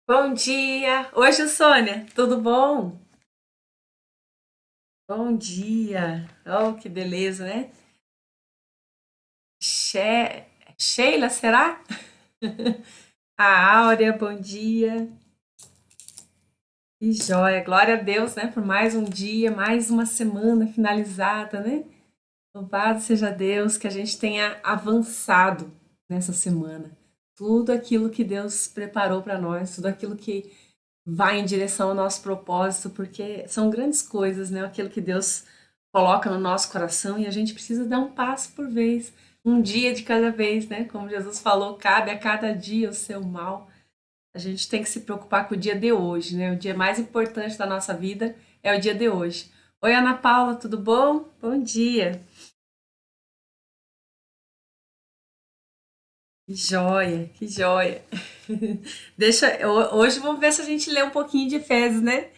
Bom dia! Oi, Sônia, tudo bom? Bom dia! Oh, que beleza, né? Sheila, será? A Áurea, bom dia. Que joia! Glória a Deus, né? Por mais um dia, mais uma semana finalizada, né? Louvado seja Deus que a gente tenha avançado nessa semana. Tudo aquilo que Deus preparou para nós, tudo aquilo que vai em direção ao nosso propósito, porque são grandes coisas, né? Aquilo que Deus coloca no nosso coração e a gente precisa dar um passo por vez, um dia de cada vez, né? Como Jesus falou, cabe a cada dia o seu mal. A gente tem que se preocupar com o dia de hoje, né? O dia mais importante da nossa vida é o dia de hoje. Oi, Ana Paula, tudo bom? Bom dia. Que joia, que joia. Hoje vamos ver se a gente lê um pouquinho de Efésios, né?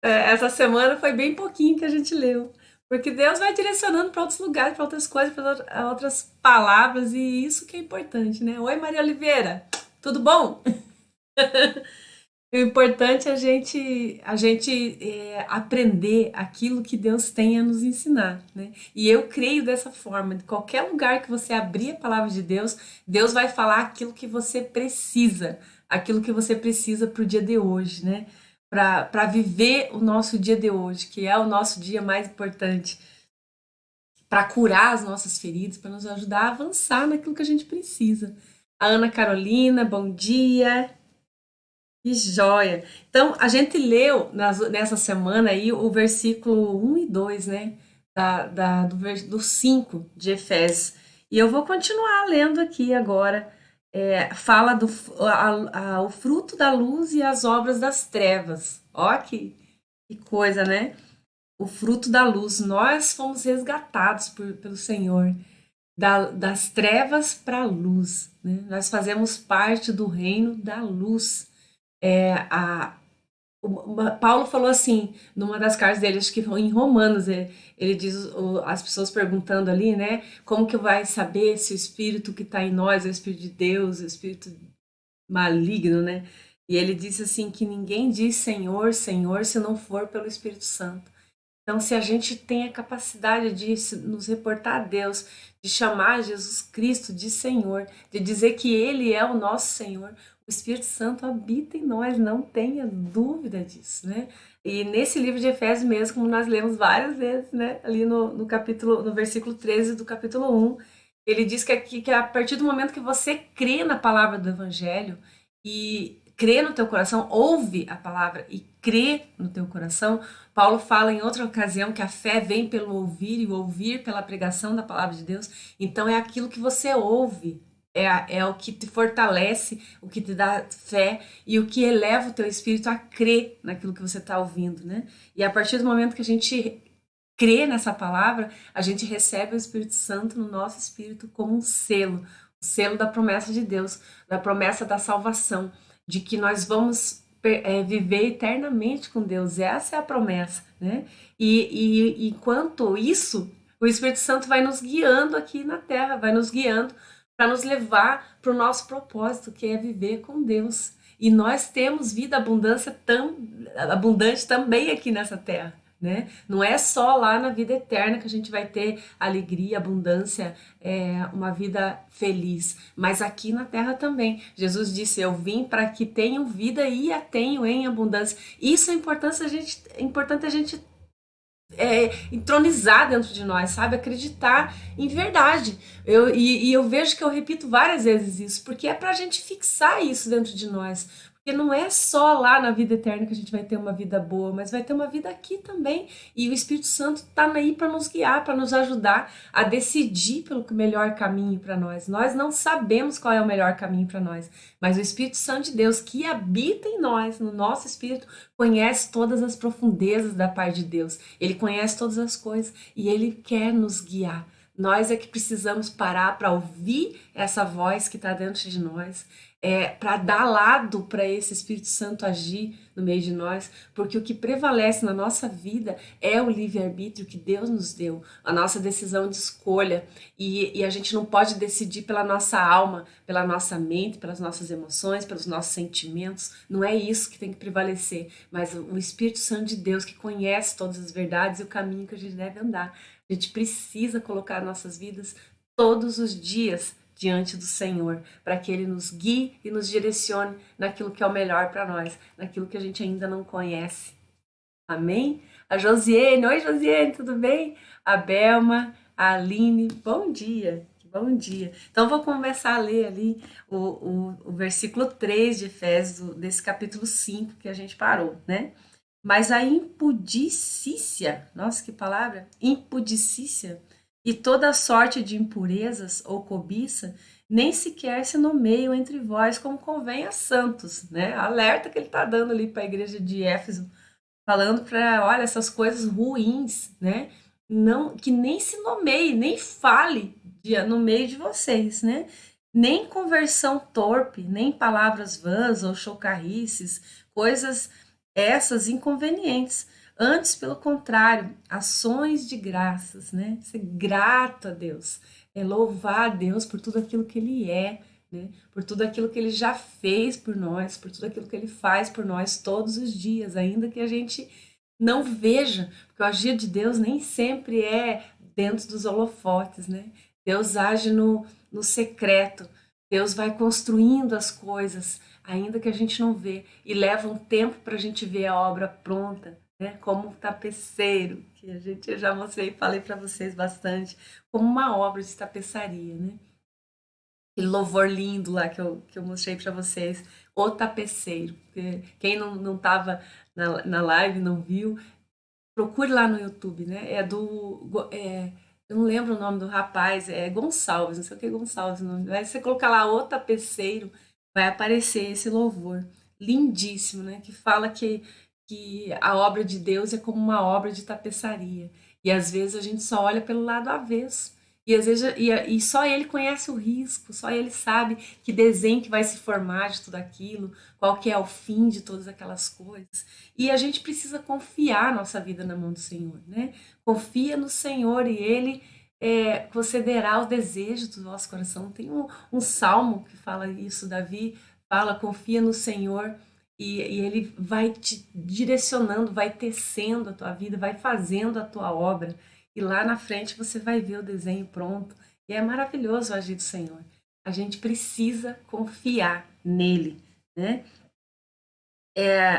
Essa semana foi bem pouquinho que a gente leu. Porque Deus vai direcionando para outros lugares, para outras coisas, para outras palavras, e isso que é importante, né? Oi, Maria Oliveira, tudo bom? O importante é a gente aprender aquilo que Deus tem a nos ensinar, né? E eu creio dessa forma, de qualquer lugar que você abrir a palavra de Deus, Deus vai falar aquilo que você precisa para o dia de hoje, né? Para viver o nosso dia de hoje, que é o nosso dia mais importante, para curar as nossas feridas, para nos ajudar a avançar naquilo que a gente precisa. A Ana Carolina, bom dia. Que joia! Então, a gente leu nessa semana aí o versículo um e 2, né? Do 5 de Efésios. E eu vou continuar lendo aqui agora. Fala o fruto da luz e as obras das trevas. Ó, que coisa, né? O fruto da luz. Nós fomos resgatados pelo Senhor. Das trevas para a luz, né? Nós fazemos parte do reino da luz. É, a, Paulo falou assim, numa das cartas dele, acho que foi em Romanos, ele diz, as pessoas perguntando ali, né, como que vai saber se o espírito que está em nós é o espírito de Deus, é o espírito maligno, né? E ele disse assim que ninguém diz Senhor, Senhor, se não for pelo Espírito Santo. Então, se a gente tem a capacidade de nos reportar a Deus, de chamar Jesus Cristo de Senhor, de dizer que Ele é o nosso Senhor, o Espírito Santo habita em nós, não tenha dúvida disso, né? E nesse livro de Efésios mesmo, como nós lemos várias vezes, né? Ali no capítulo, no versículo 13 do capítulo um, ele diz que a partir do momento que você crê na palavra do Evangelho e crê no teu coração, ouve a palavra e crê no teu coração, Paulo fala em outra ocasião que a fé vem pelo ouvir e o ouvir pela pregação da palavra de Deus. Então é aquilo que você ouve, é o que te fortalece, o que te dá fé e o que eleva o teu espírito a crer naquilo que você está ouvindo, né? E a partir do momento que a gente crê nessa palavra, a gente recebe o Espírito Santo no nosso espírito como o selo da promessa de Deus, da promessa da salvação, de que nós vamos viver eternamente com Deus. Essa é a promessa, né? E enquanto isso, o Espírito Santo vai nos guiando aqui na Terra, vai nos guiando para nos levar para o nosso propósito, que é viver com Deus. E nós temos vida abundante também aqui nessa terra, né? Não é só lá na vida eterna que a gente vai ter alegria, abundância, uma vida feliz, mas aqui na terra também. Jesus disse: Eu vim para que tenham vida e a tenham em abundância. Isso é importante a gente entronizar dentro de nós, sabe? Acreditar em verdade. E eu vejo que eu repito várias vezes isso, porque é para a gente fixar isso dentro de nós. Porque não é só lá na vida eterna que a gente vai ter uma vida boa, mas vai ter uma vida aqui também. E o Espírito Santo está aí para nos guiar, para nos ajudar a decidir pelo melhor caminho para nós. Nós não sabemos qual é o melhor caminho para nós, mas o Espírito Santo de Deus que habita em nós, no nosso espírito, conhece todas as profundezas da parte de Deus. Ele conhece todas as coisas e ele quer nos guiar. Nós é que precisamos parar para ouvir essa voz que está dentro de nós, para dar lado para esse Espírito Santo agir no meio de nós, porque o que prevalece na nossa vida é o livre-arbítrio que Deus nos deu, a nossa decisão de escolha, e a gente não pode decidir pela nossa alma, pela nossa mente, pelas nossas emoções, pelos nossos sentimentos, não é isso que tem que prevalecer, mas o Espírito Santo de Deus que conhece todas as verdades e o caminho que a gente deve andar. A gente precisa colocar nossas vidas todos os dias diante do Senhor, para que Ele nos guie e nos direcione naquilo que é o melhor para nós, naquilo que a gente ainda não conhece. Amém? A Josiane, oi Josiane, tudo bem? A Belma, a Aline, bom dia, bom dia. Então vou começar a ler ali o versículo 3 de Efésios, desse capítulo 5 que a gente parou, né? Mas a impudicícia, nossa que palavra, impudicícia, e toda sorte de impurezas ou cobiça, nem sequer se nomeiam entre vós como convém a santos, né? Alerta que ele está dando ali para a igreja de Éfeso, falando para, olha, essas coisas ruins, né? Não, que nem se nomeie, nem fale no meio de vocês, né? Nem conversão torpe, nem palavras vãs ou chocarrices, coisas essas inconvenientes. Antes, pelo contrário, ações de graças, né? Ser grato a Deus, é louvar a Deus por tudo aquilo que Ele é, né? Por tudo aquilo que Ele já fez por nós, por tudo aquilo que Ele faz por nós todos os dias, ainda que a gente não veja, porque o agir de Deus nem sempre é dentro dos holofotes, né? Deus age no secreto, Deus vai construindo as coisas, ainda que a gente não vê, e leva um tempo para a gente ver a obra pronta, né? Como um tapeceiro, que a gente eu já mostrei e falei para vocês bastante, como uma obra de tapeçaria, né? Aquele louvor lindo lá que eu mostrei para vocês, o tapeceiro. Quem não estava na live, não viu, procure lá no YouTube, né? Eu não lembro o nome do rapaz, é Gonçalves, não sei o que é Gonçalves o nome. Aí você colocar lá o tapeceiro, vai aparecer esse louvor lindíssimo, né? Que fala que a obra de Deus é como uma obra de tapeçaria. E às vezes a gente só olha pelo lado avesso. E às vezes e só ele conhece o risco, só ele sabe que desenho que vai se formar de tudo aquilo, qual que é o fim de todas aquelas coisas. E a gente precisa confiar a nossa vida na mão do Senhor, né? Confia no Senhor e Ele concederá o desejo do nosso coração. Tem um salmo que fala isso, Davi fala, confia no Senhor e Ele vai te direcionando, vai tecendo a tua vida, vai fazendo a tua obra. E lá na frente você vai ver o desenho pronto. E é maravilhoso o agir do Senhor. A gente precisa confiar nele, né?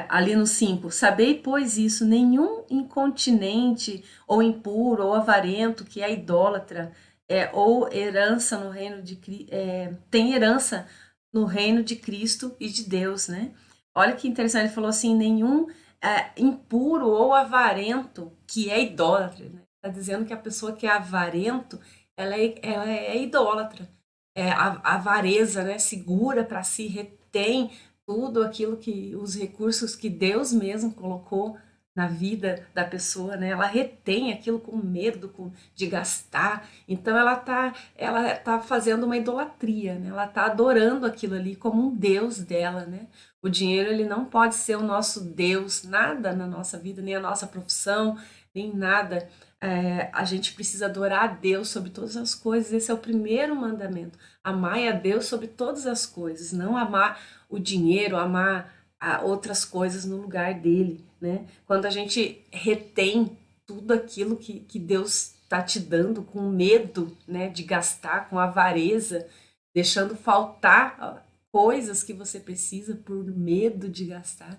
Ali no 5, sabei, pois isso, nenhum incontinente, ou impuro, ou avarento, que é idólatra, ou herança no reino de tem herança no reino de Cristo e de Deus, né? Olha que interessante, ele falou assim, nenhum impuro ou avarento, que é idólatra, né? Está dizendo que a pessoa que é avarento, ela é idólatra. A avareza, né? Segura para si, retém tudo aquilo que os recursos que Deus mesmo colocou na vida da pessoa, né? Ela retém aquilo com medo de gastar. Então ela tá fazendo uma idolatria, né? Ela tá adorando aquilo ali como um Deus dela, né? O dinheiro ele não pode ser o nosso Deus, nada na nossa vida, nem a nossa profissão, nem nada. A gente precisa adorar a Deus sobre todas as coisas. Esse é o primeiro mandamento. Amar a Deus sobre todas as coisas, não amar o dinheiro, amar outras coisas no lugar dele, né? Quando a gente retém tudo aquilo que Deus está te dando com medo, né, de gastar, com avareza, deixando faltar coisas que você precisa por medo de gastar.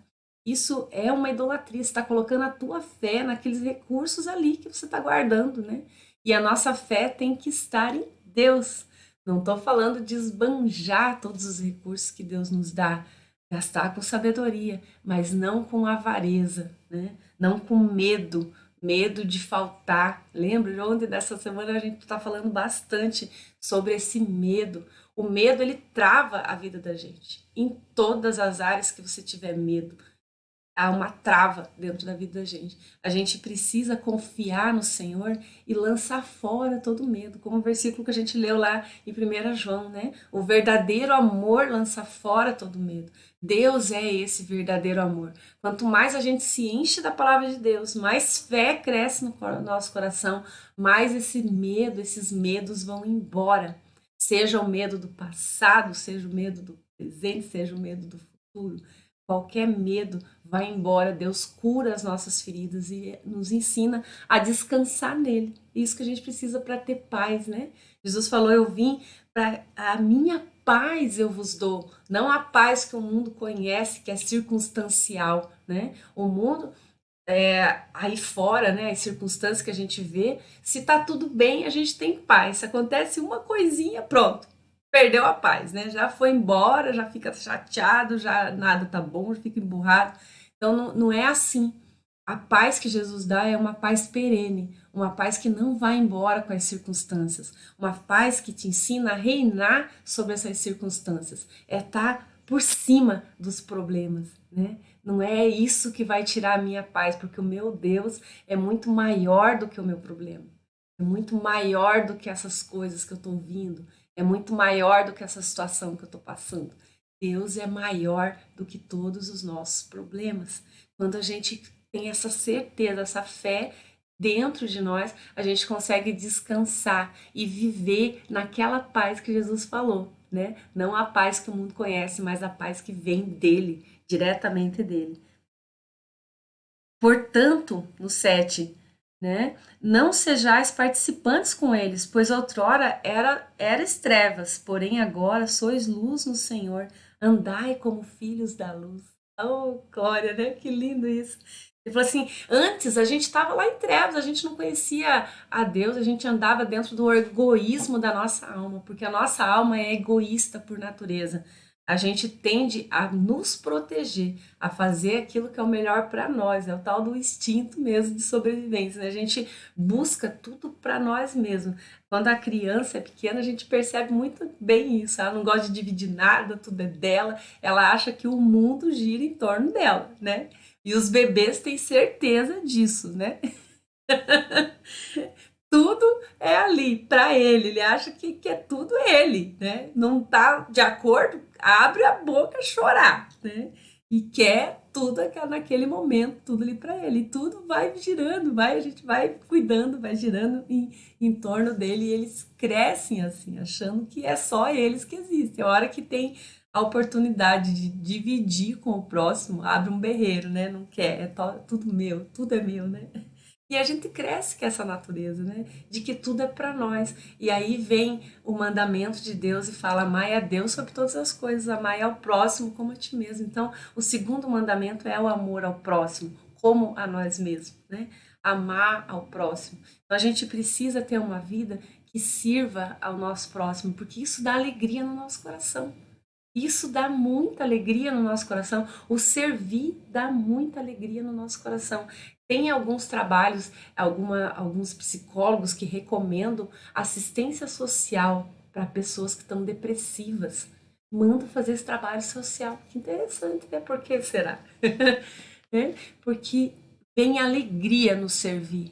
Isso é uma idolatria, você está colocando a tua fé naqueles recursos ali que você está guardando, né? E a nossa fé tem que estar em Deus. Não estou falando de esbanjar todos os recursos que Deus nos dá, gastar com sabedoria, mas não com avareza, né? Não com medo de faltar. Lembra? Ontem dessa semana a gente está falando bastante sobre esse medo. O medo ele trava a vida da gente. Em todas as áreas que você tiver medo, há uma trava dentro da vida da gente. A gente precisa confiar no Senhor e lançar fora todo medo, como o versículo que a gente leu lá em 1 João, né? O verdadeiro amor lança fora todo medo. Deus é esse verdadeiro amor. Quanto mais a gente se enche da palavra de Deus, mais fé cresce no nosso coração, mais esses medos vão embora. Seja o medo do passado, seja o medo do presente, seja o medo do futuro. Qualquer medo vai embora. Deus cura as nossas feridas e nos ensina a descansar nele. Isso que a gente precisa para ter paz, né? Jesus falou: eu vim para a minha paz eu vos dou, não a paz que o mundo conhece, que é circunstancial, né? O mundo aí fora, né, as circunstâncias que a gente vê, se tá tudo bem, a gente tem paz. Se acontece uma coisinha, pronto, perdeu a paz, né? Já foi embora, já fica chateado, já nada tá bom, já fica emburrado. Então não é assim. A paz que Jesus dá é uma paz perene, uma paz que não vai embora com as circunstâncias, uma paz que te ensina a reinar sobre essas circunstâncias, é estar por cima dos problemas, né? Não é isso que vai tirar a minha paz, porque o meu Deus é muito maior do que o meu problema, é muito maior do que essas coisas que eu estou ouvindo, é muito maior do que essa situação que eu estou passando. Deus é maior do que todos os nossos problemas. Quando a gente tem essa certeza, essa fé dentro de nós, a gente consegue descansar e viver naquela paz que Jesus falou, né? Não a paz que o mundo conhece, mas a paz que vem dele, diretamente dele. Portanto, no 7, né? Não sejais participantes com eles, pois outrora eras trevas, porém agora sois luz no Senhor. Andai como filhos da luz. Oh, glória, né? Que lindo isso. Ele falou assim: antes a gente estava lá em trevas, a gente não conhecia a Deus, a gente andava dentro do egoísmo da nossa alma, porque a nossa alma é egoísta por natureza. A gente tende a nos proteger, a fazer aquilo que é o melhor para nós, é o tal do instinto mesmo de sobrevivência, né? A gente busca tudo para nós mesmos. Quando a criança é pequena, a gente percebe muito bem isso. Ela não gosta de dividir nada, tudo é dela. Ela acha que o mundo gira em torno dela, né? E os bebês têm certeza disso, né? Tudo é ali para ele. Ele acha que é tudo ele, né? Não tá de acordo, abre a boca a chorar, né? E quer tudo naquele momento, tudo ali para ele. E tudo vai girando, a gente vai cuidando, vai girando em torno dele e eles crescem assim, achando que é só eles que existem. A hora que tem a oportunidade de dividir com o próximo, abre um berreiro, né? Não quer, tudo meu, tudo é meu, né? E a gente cresce com essa natureza, né? De que tudo é para nós. E aí vem o mandamento de Deus e fala: amai a Deus sobre todas as coisas, amai ao próximo como a ti mesmo. Então, o segundo mandamento é o amor ao próximo, como a nós mesmos, né? Amar ao próximo. Então, a gente precisa ter uma vida que sirva ao nosso próximo, porque isso dá alegria no nosso coração. Isso dá muita alegria no nosso coração. O servir dá muita alegria no nosso coração. Tem alguns trabalhos, alguns psicólogos que recomendam assistência social para pessoas que estão depressivas. Manda fazer esse trabalho social. Que interessante, né? Por que será? Né? Porque tem alegria no servir.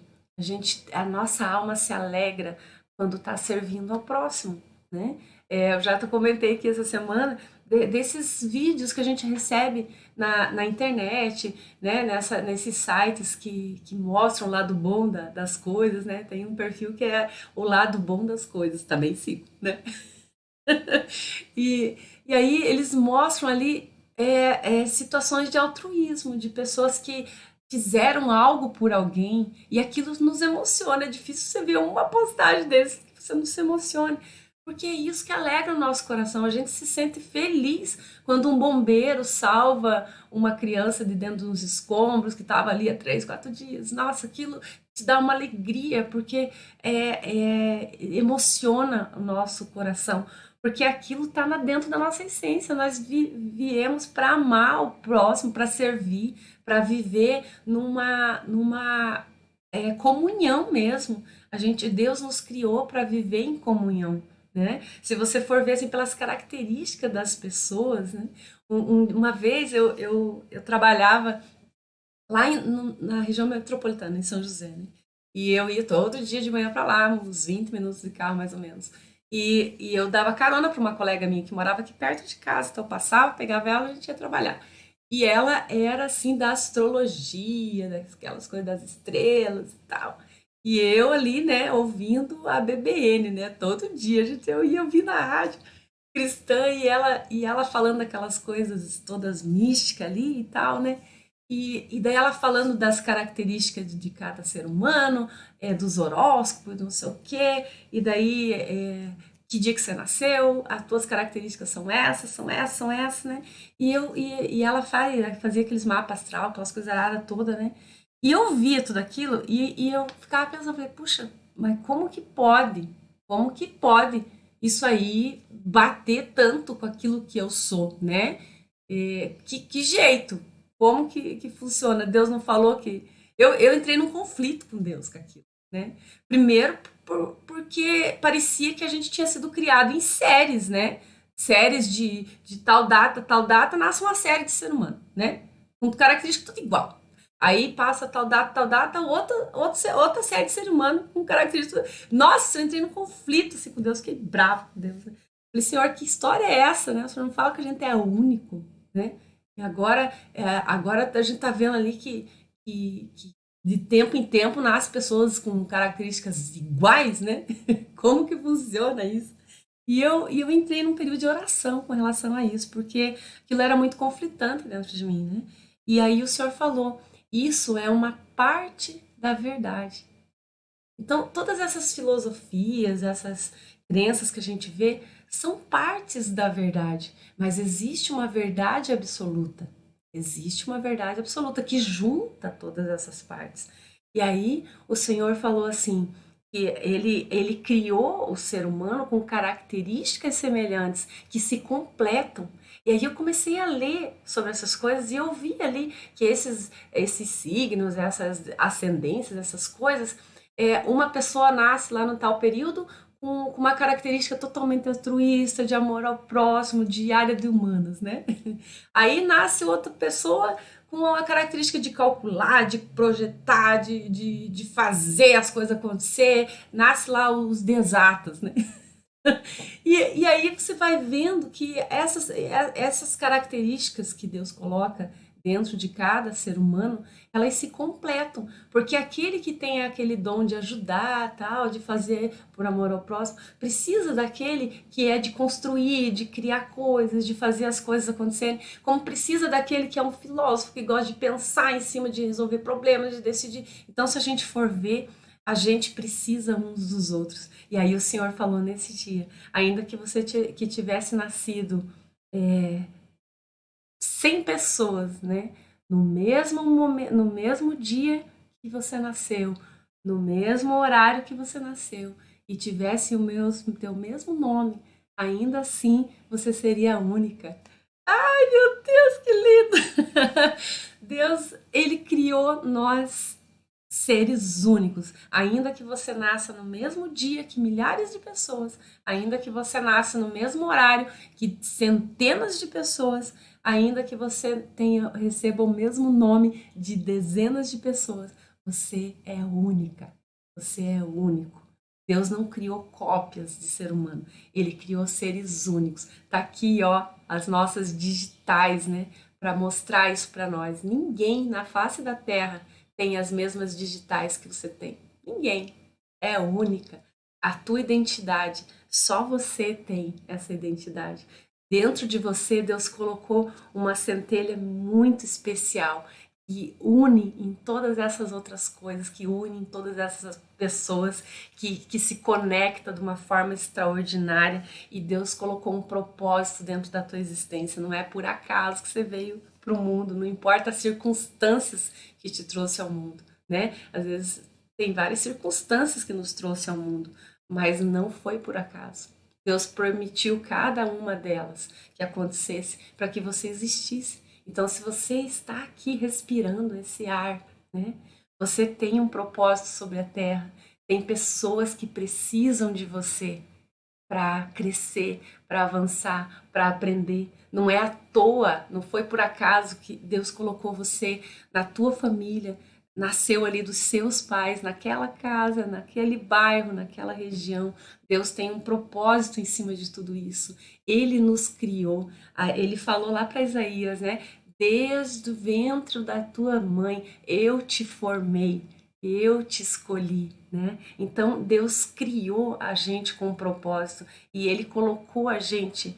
A nossa alma se alegra quando está servindo ao próximo, né? Eu já comentei aqui essa semana desses vídeos que a gente recebe na internet, né? Nesses sites que mostram o lado bom das coisas, né? Tem um perfil que é o lado bom das coisas, também sigo, né? E, e aí eles mostram ali situações de altruísmo, de pessoas que fizeram algo por alguém e aquilo nos emociona. É difícil você ver uma postagem deles que você não se emocione. Porque é isso que alegra o nosso coração. A gente se sente feliz quando um bombeiro salva uma criança de dentro dos escombros que estava ali há 3, 4 dias. Nossa, aquilo te dá uma alegria, porque emociona o nosso coração. Porque aquilo está dentro da nossa essência. Nós viemos para amar o próximo, para servir, para viver numa comunhão mesmo. Deus nos criou para viver em comunhão. Né? Se você for ver assim, pelas características das pessoas, né? Uma vez eu trabalhava lá na região metropolitana, em São José, né? E eu ia todo dia de manhã para lá, uns 20 minutos de carro mais ou menos. E eu dava carona para uma colega minha que morava aqui perto de casa, então eu passava, pegava ela e a gente ia trabalhar. E ela era assim da astrologia, daquelas coisas das estrelas e tal. E eu ali, né, ouvindo a BBN, né, todo dia eu ia ouvir na rádio cristã e ela falando aquelas coisas todas místicas ali e tal, né? E daí ela falando das características de cada ser humano, dos horóscopos, não sei o quê, e daí que dia que você nasceu, as tuas características são essas, são essas, são essas, né? E ela fazia aqueles mapas astral, aquelas coisas aradas todas, né? E eu via tudo aquilo e eu ficava pensando, falei, puxa, mas como que pode? Como que pode isso aí bater tanto com aquilo que eu sou, né? Que jeito? Como que funciona? Deus não falou que. Eu entrei num conflito com Deus com aquilo, né? Primeiro, porque parecia que a gente tinha sido criado em séries, né? Séries de tal data, nasce uma série de ser humano, né? Com características tudo igual. Aí passa tal data, outra série de ser humano com características. Nossa, eu entrei num conflito assim, com Deus, fiquei bravo com Deus. Falei, Senhor, que história é essa, né? O Senhor não fala que a gente é único, né? E agora a gente está vendo ali que de tempo em tempo nascem pessoas com características iguais, né? Como que funciona isso? E eu entrei num período de oração com relação a isso, porque aquilo era muito conflitante dentro de mim, né? E aí o Senhor falou, isso é uma parte da verdade. Então, todas essas filosofias, essas crenças que a gente vê, são partes da verdade, mas existe uma verdade absoluta. Existe uma verdade absoluta que junta todas essas partes. E aí o Senhor falou assim, que ele criou o ser humano com características semelhantes que se completam. E aí eu comecei a ler sobre essas coisas e eu vi ali que esses signos, essas ascendências, essas coisas, uma pessoa nasce lá no tal período com uma característica totalmente altruísta, de amor ao próximo, de área de humanas, né? Aí nasce outra pessoa com uma característica de calcular, de projetar, de fazer as coisas acontecer, nasce lá os de exatas, né? E aí você vai vendo que essas características que Deus coloca dentro de cada ser humano, elas se completam, porque aquele que tem aquele dom de ajudar, tal, de fazer por amor ao próximo, precisa daquele que é de construir, de criar coisas, de fazer as coisas acontecerem, como precisa daquele que é um filósofo, que gosta de pensar em cima de resolver problemas, de decidir. Então, se a gente for ver, a gente precisa uns dos outros. E aí o Senhor falou nesse dia, ainda que você que tivesse nascido 100 pessoas, né? No mesmo momento, no mesmo dia que você nasceu, no mesmo horário que você nasceu, e tivesse teu mesmo nome, ainda assim você seria única. Ai, meu Deus, que lindo! Deus, ele criou nós seres únicos. Ainda que você nasça no mesmo dia que milhares de pessoas, ainda que você nasça no mesmo horário que centenas de pessoas, ainda que você receba o mesmo nome de dezenas de pessoas, você é única. Você é único. Deus não criou cópias de ser humano, ele criou seres únicos. Tá aqui, ó, as nossas digitais, né, para mostrar isso para nós. Ninguém na face da Terra tem as mesmas digitais que você tem. Ninguém. É única. A tua identidade, só você tem essa identidade. Dentro de você, Deus colocou uma centelha muito especial que une em todas essas outras coisas, que une em todas essas pessoas, que se conecta de uma forma extraordinária e Deus colocou um propósito dentro da tua existência. Não é por acaso que você veio para o mundo, não importa as circunstâncias que te trouxe ao mundo, né? Às vezes tem várias circunstâncias que nos trouxe ao mundo, mas não foi por acaso. Deus permitiu cada uma delas que acontecesse para que você existisse. Então, se você está aqui respirando esse ar, né? Você tem um propósito sobre a terra. Tem pessoas que precisam de você. para crescer, para avançar, para aprender. Não é à toa, não foi por acaso que Deus colocou você na tua família, nasceu ali dos seus pais, naquela casa, naquele bairro, naquela região. Deus tem um propósito em cima de tudo isso. Ele nos criou. Ele falou lá para Isaías, né? Desde o ventre da tua mãe eu te formei, eu te escolhi, né? Então Deus criou a gente com um propósito e Ele colocou a gente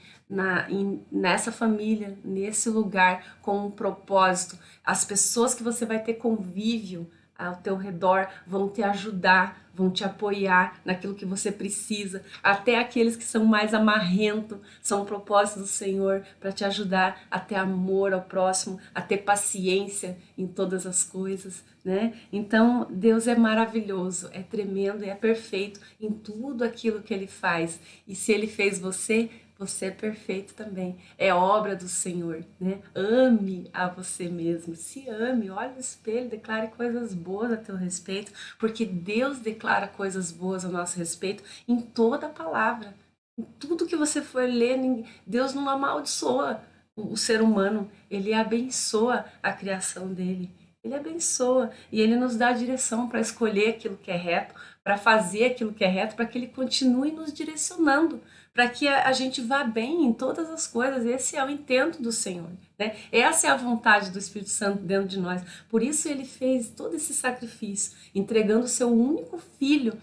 nessa família, nesse lugar com um propósito. As pessoas que você vai ter convívio ao teu redor vão te ajudar, vão te apoiar naquilo que você precisa. Até aqueles que são mais amarrentos são um propósito do Senhor para te ajudar a ter amor ao próximo, a ter paciência em todas as coisas, né? Então, Deus é maravilhoso, é tremendo e é perfeito em tudo aquilo que Ele faz. E se Ele fez você, você é perfeito também. É obra do Senhor, né? Ame a você mesmo. Se ame, olhe no espelho, declare coisas boas a teu respeito, porque Deus declara coisas boas a nosso respeito em toda a palavra. Em tudo que você for ler, Deus não amaldiçoa o ser humano, ele abençoa a criação dele. Ele abençoa e ele nos dá a direção para escolher aquilo que é reto, para fazer aquilo que é reto, para que ele continue nos direcionando, para que a gente vá bem em todas as coisas. Esse é o intento do Senhor, né? Essa é a vontade do Espírito Santo dentro de nós. Por isso ele fez todo esse sacrifício, entregando o seu único filho,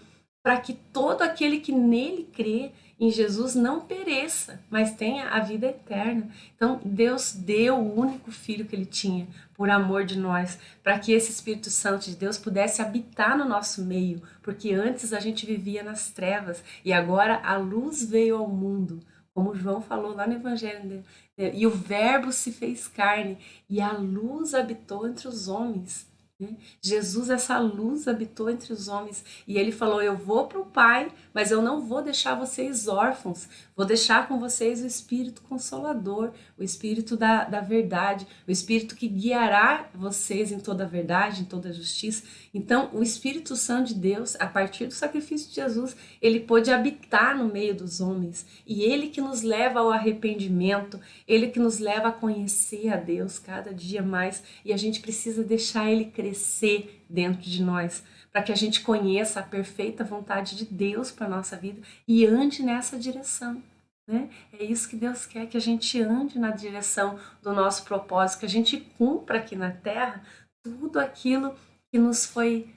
para que todo aquele que nele crê em Jesus não pereça, mas tenha a vida eterna. Então, Deus deu o único filho que ele tinha por amor de nós, para que esse Espírito Santo de Deus pudesse habitar no nosso meio, porque antes a gente vivia nas trevas e agora a luz veio ao mundo, como João falou lá no Evangelho, e o Verbo se fez carne e a luz habitou entre os homens. Jesus, essa luz, habitou entre os homens e ele falou: eu vou para o Pai, mas eu não vou deixar vocês órfãos, vou deixar com vocês o Espírito Consolador, o Espírito da verdade, o Espírito que guiará vocês em toda a verdade, em toda a justiça. Então, o Espírito Santo de Deus, a partir do sacrifício de Jesus, ele pôde habitar no meio dos homens e ele que nos leva ao arrependimento, ele que nos leva a conhecer a Deus cada dia mais e a gente precisa deixar ele crescer dentro de nós, para que a gente conheça a perfeita vontade de Deus para a nossa vida e ande nessa direção, né? É isso que Deus quer, que a gente ande na direção do nosso propósito, que a gente cumpra aqui na terra tudo aquilo que nos foi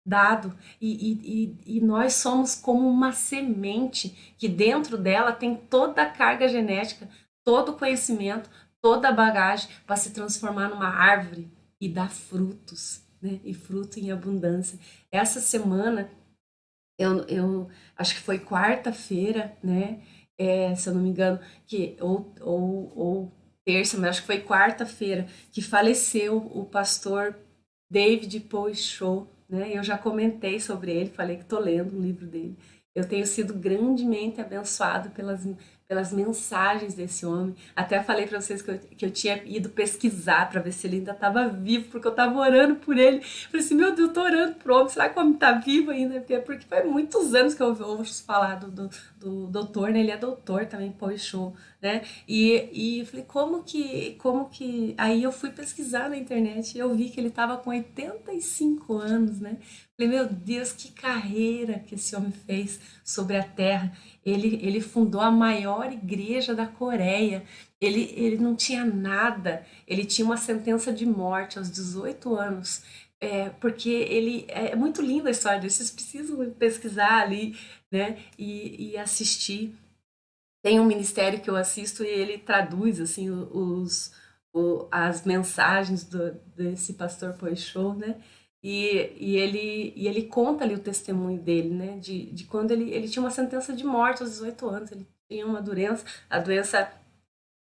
dado e nós somos como uma semente que dentro dela tem toda a carga genética, todo o conhecimento, toda a bagagem para se transformar numa árvore e dar frutos, né? E fruto em abundância. Essa semana, eu acho que foi quarta-feira, né? Se eu não me engano, ou terça, mas acho que foi quarta-feira, que faleceu o pastor David Poichot, né? Eu já comentei sobre ele, falei que estou lendo um livro dele. Eu tenho sido grandemente abençoado pelas mensagens desse homem. Até falei para vocês que eu tinha ido pesquisar para ver se ele ainda estava vivo, porque eu estava orando por ele. Falei assim, meu Deus, estou orando por homem, será que o homem está vivo ainda? Porque faz muitos anos que eu ouço falar do doutor, né? Ele é doutor também, Poichot, né? E eu falei, como que... Aí eu fui pesquisar na internet e eu vi que ele estava com 85 anos, né? Falei, meu Deus, que carreira que esse homem fez sobre a terra. Ele fundou a maior igreja da Coreia. Ele não tinha nada. Ele tinha uma sentença de morte aos 18 anos. Porque ele... É muito linda a história dele. Vocês precisam pesquisar ali, né? E assistir. Tem um ministério que eu assisto e ele traduz assim as mensagens desse pastor Poichot, né? E ele conta ali o testemunho dele, né? De quando ele tinha uma sentença de morte aos 18 anos, ele tinha uma doença, a doença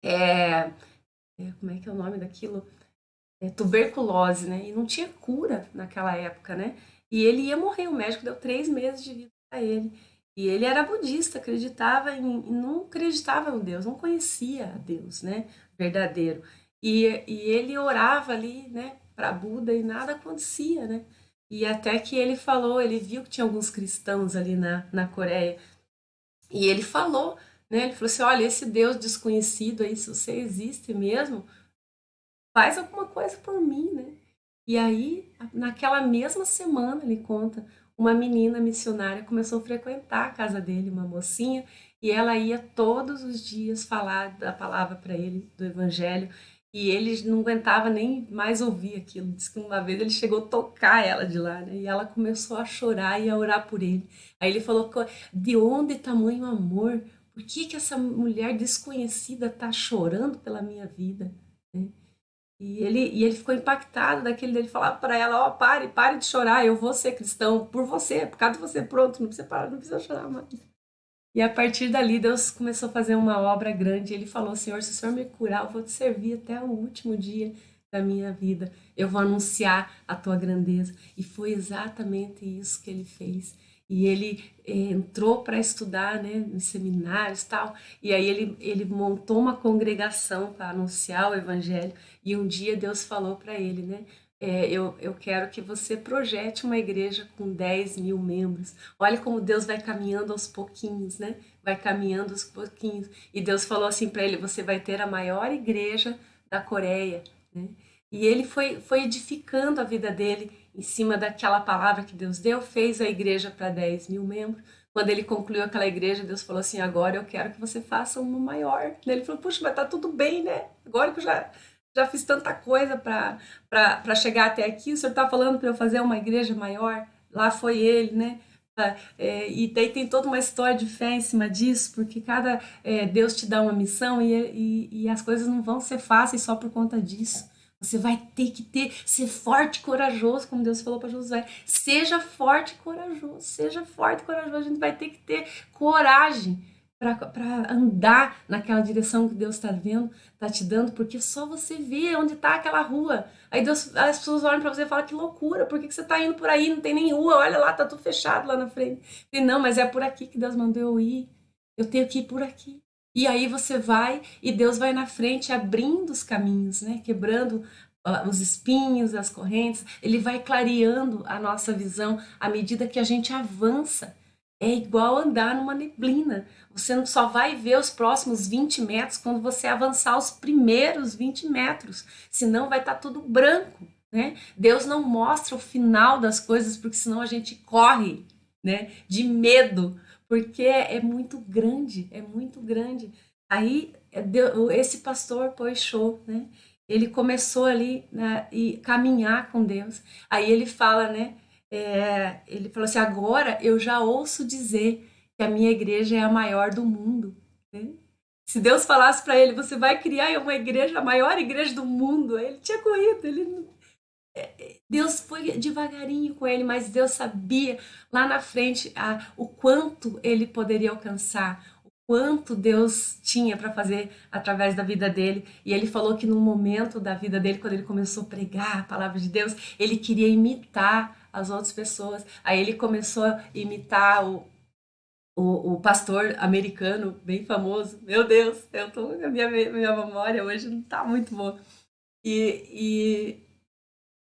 como é que é o nome daquilo? Tuberculose, né? E não tinha cura naquela época, né? E ele ia morrer, o médico deu 3 meses de vida para ele. E ele era budista, não acreditava em Deus, não conhecia a Deus, né? Verdadeiro. E ele orava ali, né? Para Buda e nada acontecia, né? E até que ele falou, ele viu que tinha alguns cristãos ali na Coreia E ele falou, né? Ele falou assim: olha, esse Deus desconhecido aí, se você existe mesmo, faz alguma coisa por mim, né? E aí, naquela mesma semana, ele conta, uma menina missionária começou a frequentar a casa dele, uma mocinha, e ela ia todos os dias falar da palavra para ele, do evangelho, e ele não aguentava nem mais ouvir aquilo. Diz que uma vez ele chegou a tocar ela de lá, né? E ela começou a chorar e a orar por ele. Aí ele falou: de onde tamanho amor? Por que que essa mulher desconhecida está chorando pela minha vida? Né? E ele ficou impactado daquele dele falava para ela: ó, pare de chorar, eu vou ser cristão por você, por causa de você, pronto, não precisa parar, não precisa chorar mais. E a partir dali Deus começou a fazer uma obra grande. Ele falou: Senhor, se o Senhor me curar, eu vou te servir até o último dia da minha vida. Eu vou anunciar a tua grandeza. E foi exatamente isso que ele fez. E ele entrou para estudar, né, em seminários e tal. E aí ele montou uma congregação para anunciar o evangelho. E um dia Deus falou para ele, né? Eu quero que você projete uma igreja com 10 mil membros. Olha como Deus vai caminhando aos pouquinhos, né? Vai caminhando aos pouquinhos. E Deus falou assim para ele: você vai ter a maior igreja da Coreia, né? E ele foi edificando a vida dele em cima daquela palavra que Deus deu, fez a igreja para 10 mil membros. Quando ele concluiu aquela igreja, Deus falou assim: agora eu quero que você faça uma maior. Ele falou: puxa, mas tá tudo bem, né? Agora que eu já fiz tanta coisa para chegar até aqui, o senhor está falando para eu fazer uma igreja maior? Lá foi ele, né? E daí tem toda uma história de fé em cima disso, porque Deus te dá uma missão e as coisas não vão ser fáceis só por conta disso. Você vai ter que ser forte e corajoso, como Deus falou para Josué. Seja forte e corajoso, seja forte e corajoso. A gente vai ter que ter coragem para andar naquela direção que Deus está vendo, está te dando, porque só você vê onde está aquela rua. Aí as pessoas olham para você e falam: que loucura, por que você está indo por aí? Não tem nem rua, olha lá, tá tudo fechado lá na frente. E não, mas é por aqui que Deus mandou eu ir. Eu tenho que ir por aqui. E aí você vai e Deus vai na frente abrindo os caminhos, né? Quebrando os espinhos, as correntes. Ele vai clareando a nossa visão à medida que a gente avança. É igual andar numa neblina. Você não só vai ver os próximos 20 metros quando você avançar os primeiros 20 metros. Senão vai estar tudo branco, né? Deus não mostra o final das coisas porque senão a gente corre, né? De medo, porque é muito grande, é muito grande. Aí esse pastor Poichô, né? Ele começou ali, né, e caminhar com Deus. Aí ele fala, né? Ele falou assim: agora eu já ouço dizer que a minha igreja é a maior do mundo, né? Se Deus falasse para ele: você vai criar uma igreja, a maior igreja do mundo, ele tinha corrido. Deus foi devagarinho com ele, mas Deus sabia lá na frente o quanto ele poderia alcançar, o quanto Deus tinha para fazer através da vida dele. E ele falou que no momento da vida dele, quando ele começou a pregar a palavra de Deus, ele queria imitar as outras pessoas. Aí ele começou a imitar o pastor americano bem famoso. Meu Deus, a minha memória hoje não está muito boa. E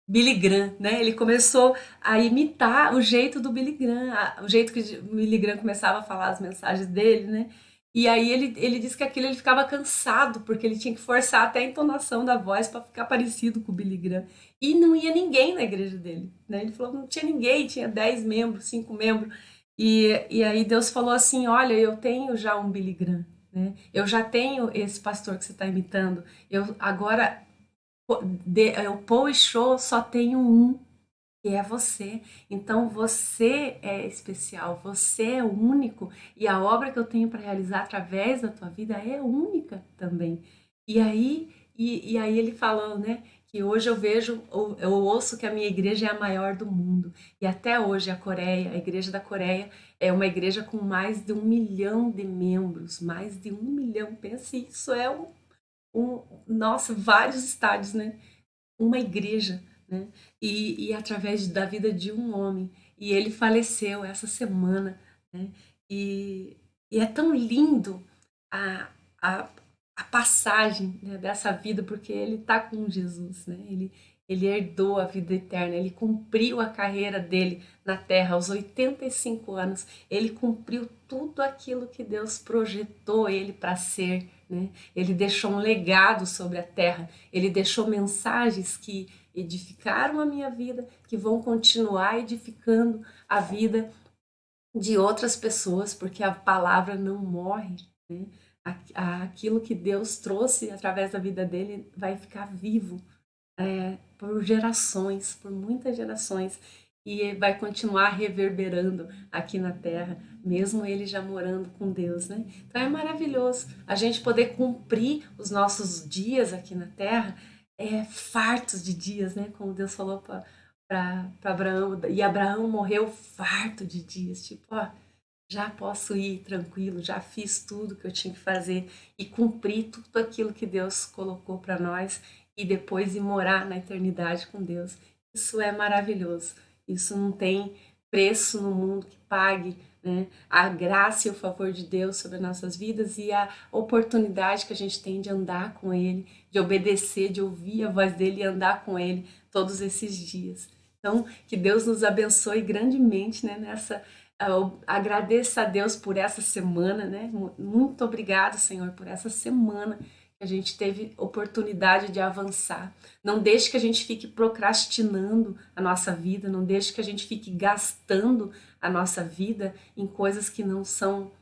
Billy Graham, né? Ele começou a imitar o jeito do Billy Graham, o jeito que o Billy Graham começava a falar as mensagens dele, né? E aí ele disse que aquilo ele ficava cansado, porque ele tinha que forçar até a entonação da voz para ficar parecido com o Billy Graham. E não ia ninguém na igreja dele, né? Ele falou que não tinha ninguém, tinha 10 membros, 5 membros. E aí Deus falou assim: olha, eu tenho já um Billy Graham, né? Eu já tenho esse pastor que você está imitando. Eu agora o Paul e Show só tem um, que é você. Então você é especial, você é único e a obra que eu tenho para realizar através da tua vida é única também. E aí ele falou, né, que hoje eu vejo, eu ouço que a minha igreja é a maior do mundo. E até hoje a igreja da Coreia é uma igreja com mais de 1 milhão de membros, mais de 1 milhão. Pense, isso é nossa, vários estádios, né? Uma igreja, né? E através da vida de um homem. E ele faleceu essa semana, né? E é tão lindo a, a, a passagem, né, dessa vida, porque ele está com Jesus, né? ele herdou a vida eterna, ele cumpriu a carreira dele na terra aos 85 anos, ele cumpriu tudo aquilo que Deus projetou ele para ser, né? Ele deixou um legado sobre a terra, ele deixou mensagens que edificaram a minha vida, que vão continuar edificando a vida de outras pessoas, porque a palavra não morre, né? Aquilo que Deus trouxe através da vida dele vai ficar vivo por gerações, por muitas gerações, e vai continuar reverberando aqui na Terra, mesmo ele já morando com Deus, né? Então é maravilhoso a gente poder cumprir os nossos dias aqui na Terra, fartos de dias, né? Como Deus falou para Abraão, e Abraão morreu farto de dias, tipo, ó, já posso ir tranquilo, já fiz tudo que eu tinha que fazer e cumpri tudo aquilo que Deus colocou para nós e depois ir morar na eternidade com Deus. Isso é maravilhoso. Isso não tem preço no mundo que pague, né? A graça e o favor de Deus sobre as nossas vidas e a oportunidade que a gente tem de andar com Ele, de obedecer, de ouvir a voz dele e andar com Ele todos esses dias. Então, que Deus nos abençoe grandemente, né, nessa. Eu agradeço a Deus por essa semana, né? Muito obrigado, Senhor, por essa semana que a gente teve oportunidade de avançar. Não deixe que a gente fique procrastinando a nossa vida, não deixe que a gente fique gastando a nossa vida em coisas que não são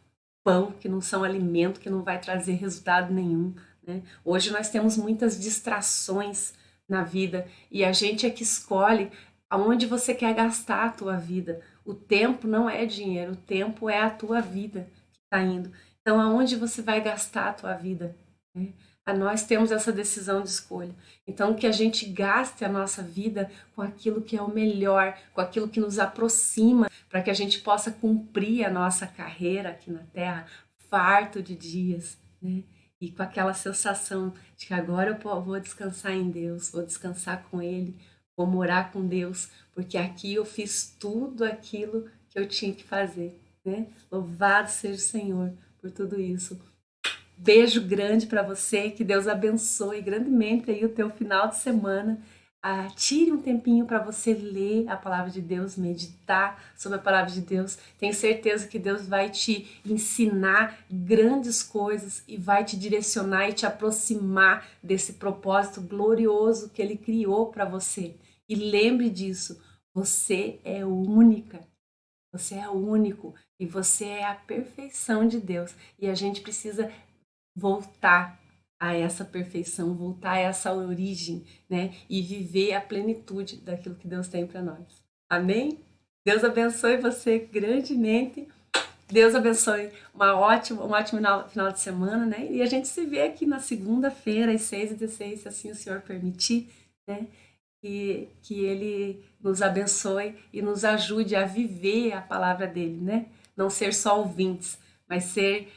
pão, que não são alimento, que não vai trazer resultado nenhum, né? Hoje nós temos muitas distrações na vida e a gente é que escolhe aonde você quer gastar a tua vida. O tempo não é dinheiro, o tempo é a tua vida que está indo. Então, aonde você vai gastar a tua vida? Né? Nós temos essa decisão de escolha. Então, que a gente gaste a nossa vida com aquilo que é o melhor, com aquilo que nos aproxima, para que a gente possa cumprir a nossa carreira aqui na Terra, farto de dias, né? E com aquela sensação de que agora eu vou descansar em Deus, vou descansar com Ele, vou morar com Deus, porque aqui eu fiz tudo aquilo que eu tinha que fazer, né? Louvado seja o Senhor por tudo isso. Beijo grande para você, que Deus abençoe grandemente aí o teu final de semana. Tire um tempinho para você ler a palavra de Deus, meditar sobre a palavra de Deus. Tenho certeza que Deus vai te ensinar grandes coisas e vai te direcionar e te aproximar desse propósito glorioso que Ele criou para você. E lembre disso, você é única, você é único e você é a perfeição de Deus. E a gente precisa voltar a essa perfeição, voltar a essa origem, né? E viver a plenitude daquilo que Deus tem para nós. Amém? Deus abençoe você grandemente. Deus abençoe um ótimo final de semana, né? E a gente se vê aqui na segunda-feira, às 6h16, se assim o Senhor permitir, né? Que Ele nos abençoe e nos ajude a viver a palavra dEle, né? Não ser só ouvintes, mas ser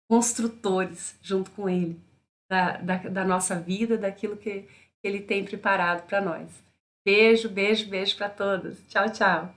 construtores junto com Ele, da nossa vida, daquilo que Ele tem preparado para nós. Beijo, beijo, beijo para todos. Tchau, tchau.